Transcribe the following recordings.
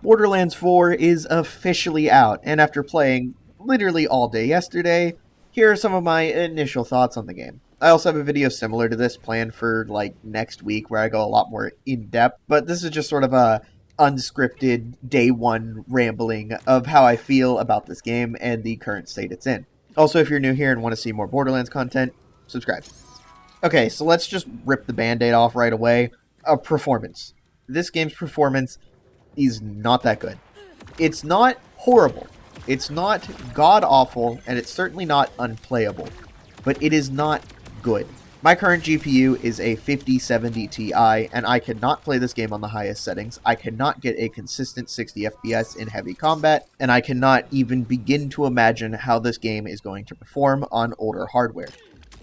Borderlands 4 is officially out, and after playing literally all day yesterday, here are some of my initial thoughts on the game. I also have a video similar to this planned for next week where I go a lot more in depth, but this is just sort of a unscripted day one rambling of how I feel about this game and the current state it's in. Also, if you're new here and want to see more Borderlands content, subscribe. Okay, so let's just rip the band-aid off right away. Performance. This game's performance is not that good. It's not horrible. It's not god-awful, and it's certainly not unplayable. But it is not good. My current GPU is a 5070 Ti, and I cannot play this game on the highest settings. I cannot get a consistent 60 FPS in heavy combat, and I cannot even begin to imagine how this game is going to perform on older hardware.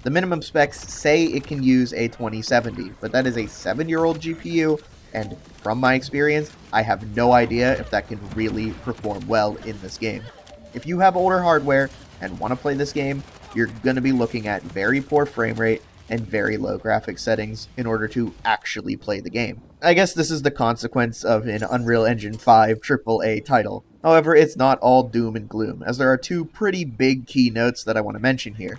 The minimum specs say it can use a 2070, but that is a 7-year-old GPU, and from my experience, I have no idea if that can really perform well in this game. If you have older hardware and want to play this game, you're going to be looking at very poor frame rate and very low graphics settings in order to actually play the game. I guess this is the consequence of an Unreal Engine 5 AAA title. However, it's not all doom and gloom, as there are two pretty big keynotes that I want to mention here.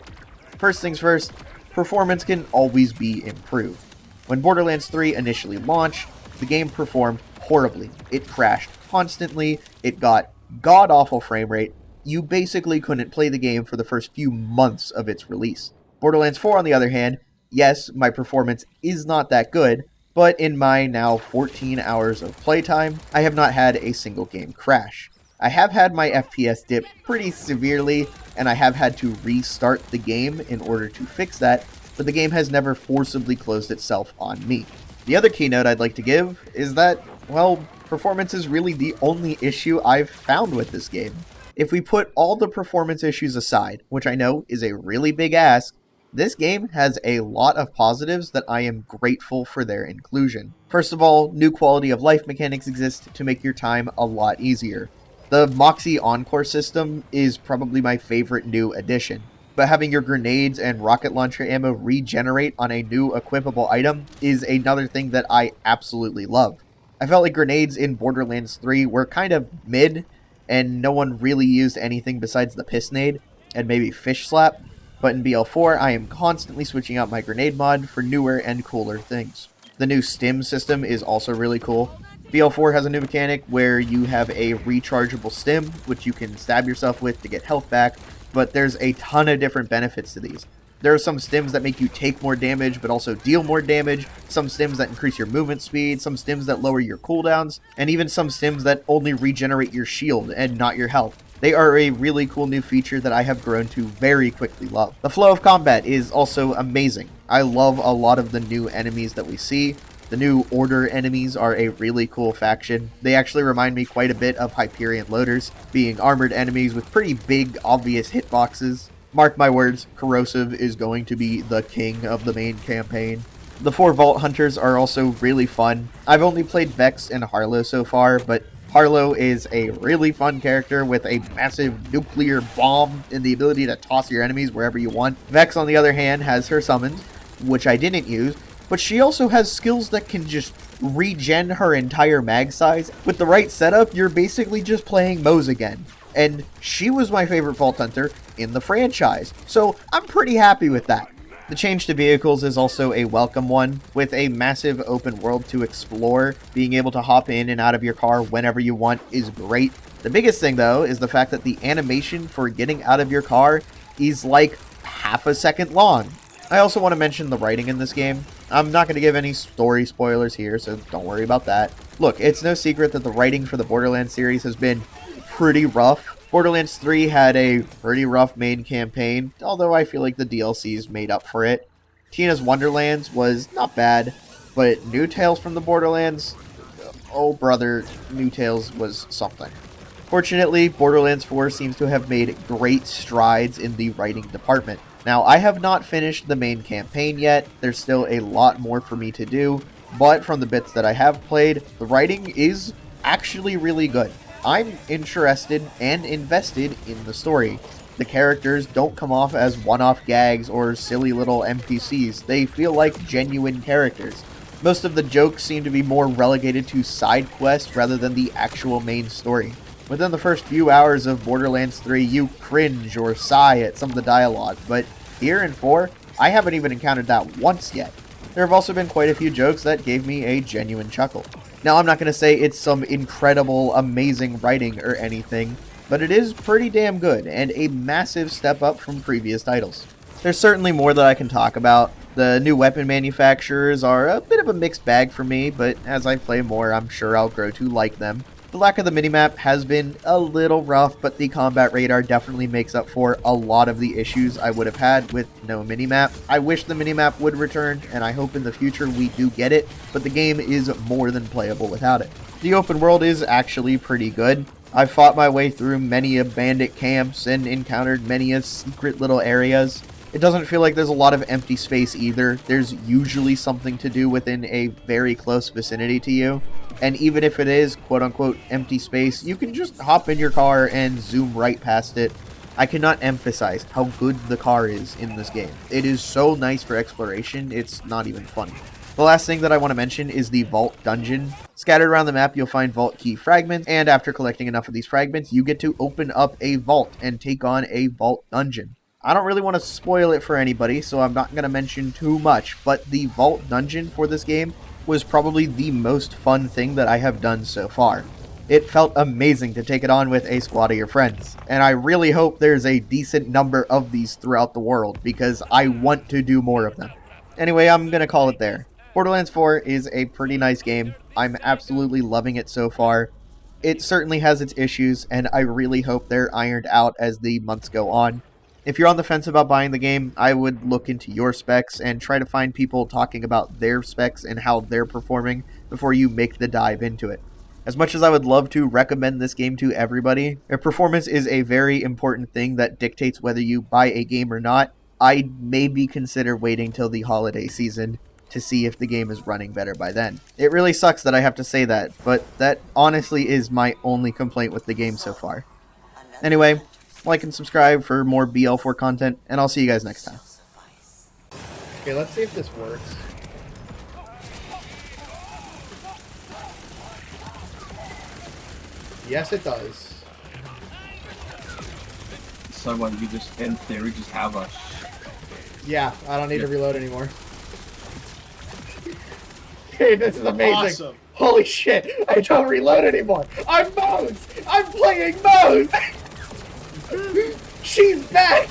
First things first, performance can always be improved. When Borderlands 3 initially launched, the game performed horribly. It crashed constantly, it got god-awful frame rate. You basically couldn't play the game for the first few months of its release. Borderlands 4, on the other hand, yes, my performance is not that good, but in my now 14 hours of playtime, I have not had a single game crash. I have had my FPS dip pretty severely, and I have had to restart the game in order to fix that, but the game has never forcibly closed itself on me. The other keynote I'd like to give is that, well, performance is really the only issue I've found with this game. If we put all the performance issues aside, which I know is a really big ask, this game has a lot of positives that I am grateful for their inclusion. First of all, new quality of life mechanics exist to make your time a lot easier. The Moxie Encore system is probably my favorite new addition, but having your grenades and rocket launcher ammo regenerate on a new equipable item is another thing that I absolutely love. I felt like grenades in Borderlands 3 were kind of mid, and no one really used anything besides the Pissnade and maybe Fish Slap, but in BL4 I am constantly switching out my grenade mod for newer and cooler things. The new stim system is also really cool. BL4 has a new mechanic where you have a rechargeable stim, which you can stab yourself with to get health back, but there's a ton of different benefits to these. There are some stims that make you take more damage, but also deal more damage, some stims that increase your movement speed, some stims that lower your cooldowns, and even some stims that only regenerate your shield and not your health. They are a really cool new feature that I have grown to very quickly love. The flow of combat is also amazing. I love a lot of the new enemies that we see. The new Order enemies are a really cool faction. They actually remind me quite a bit of Hyperion Loaders, being armored enemies with pretty big, obvious hitboxes. Mark my words, Corrosive is going to be the king of the main campaign. The 4 Vault Hunters are also really fun. I've only played Vex and Harlow so far, but Harlow is a really fun character with a massive nuclear bomb and the ability to toss your enemies wherever you want. Vex, on the other hand, has her summons, which I didn't use, but she also has skills that can just regen her entire mag size. With the right setup, you're basically just playing Moze again. And she was my favorite Vault Hunter in the franchise, so I'm pretty happy with that. The change to vehicles is also a welcome one, with a massive open world to explore. Being able to hop in and out of your car whenever you want is great. The biggest thing, though, is the fact that the animation for getting out of your car is like half a second long. I also want to mention the writing in this game. I'm not going to give any story spoilers here, so don't worry about that. Look, it's no secret that the writing for the Borderlands series has been pretty rough. Borderlands 3 had a pretty rough main campaign, although I feel like the DLCs made up for it. Tina's Wonderlands was not bad, but New Tales from the Borderlands, oh brother, New Tales was something. Fortunately, Borderlands 4 seems to have made great strides in the writing department. Now, I have not finished the main campaign yet, there's still a lot more for me to do, but from the bits that I have played, the writing is actually really good. I'm interested and invested in the story. The characters don't come off as one-off gags or silly little NPCs. They feel like genuine characters. Most of the jokes seem to be more relegated to side quests rather than the actual main story. Within the first few hours of Borderlands 3, you cringe or sigh at some of the dialogue, but here in 4, I haven't even encountered that once yet. There have also been quite a few jokes that gave me a genuine chuckle. Now, I'm not going to say it's some incredible, amazing writing or anything, but it is pretty damn good and a massive step up from previous titles. There's certainly more that I can talk about. The new weapon manufacturers are a bit of a mixed bag for me, but as I play more, I'm sure I'll grow to like them. The lack of the minimap has been a little rough, but the combat radar definitely makes up for a lot of the issues I would have had with no minimap. I wish the minimap would return, and I hope in the future we do get it, but the game is more than playable without it. The open world is actually pretty good. I've fought my way through many a bandit camps and encountered many a secret little areas. It doesn't feel like there's a lot of empty space either. There's usually something to do within a very close vicinity to you. And even if it is quote-unquote empty space, you can just hop in your car and zoom right past it. I cannot emphasize how good the car is in this game. It is so nice for exploration, it's not even funny. The last thing that I want to mention is the Vault Dungeon. Scattered around the map, you'll find Vault Key fragments, and after collecting enough of these fragments, you get to open up a vault and take on a Vault Dungeon. I don't really want to spoil it for anybody, so I'm not going to mention too much, but the Vault Dungeon for this game was probably the most fun thing that I have done so far. It felt amazing to take it on with a squad of your friends, and I really hope there's a decent number of these throughout the world, because I want to do more of them. Anyway, I'm going to call it there. Borderlands 4 is a pretty nice game. I'm absolutely loving it so far. It certainly has its issues, and I really hope they're ironed out as the months go on. If you're on the fence about buying the game, I would look into your specs and try to find people talking about their specs and how they're performing before you make the dive into it. As much as I would love to recommend this game to everybody, their performance is a very important thing that dictates whether you buy a game or not. I'd maybe consider waiting till the holiday season to see if the game is running better by then. It really sucks that I have to say that, but that honestly is my only complaint with the game so far. Anyway, like and subscribe for more BL4 content, and I'll see you guys next time. Okay, let's see if this works. Yes, it does. So what, you just, in theory, just have a... Yeah, I don't need to reload anymore. Hey, this is amazing. Awesome. Holy shit, I don't reload anymore. I'm Mose. I'm playing Mose. She's back.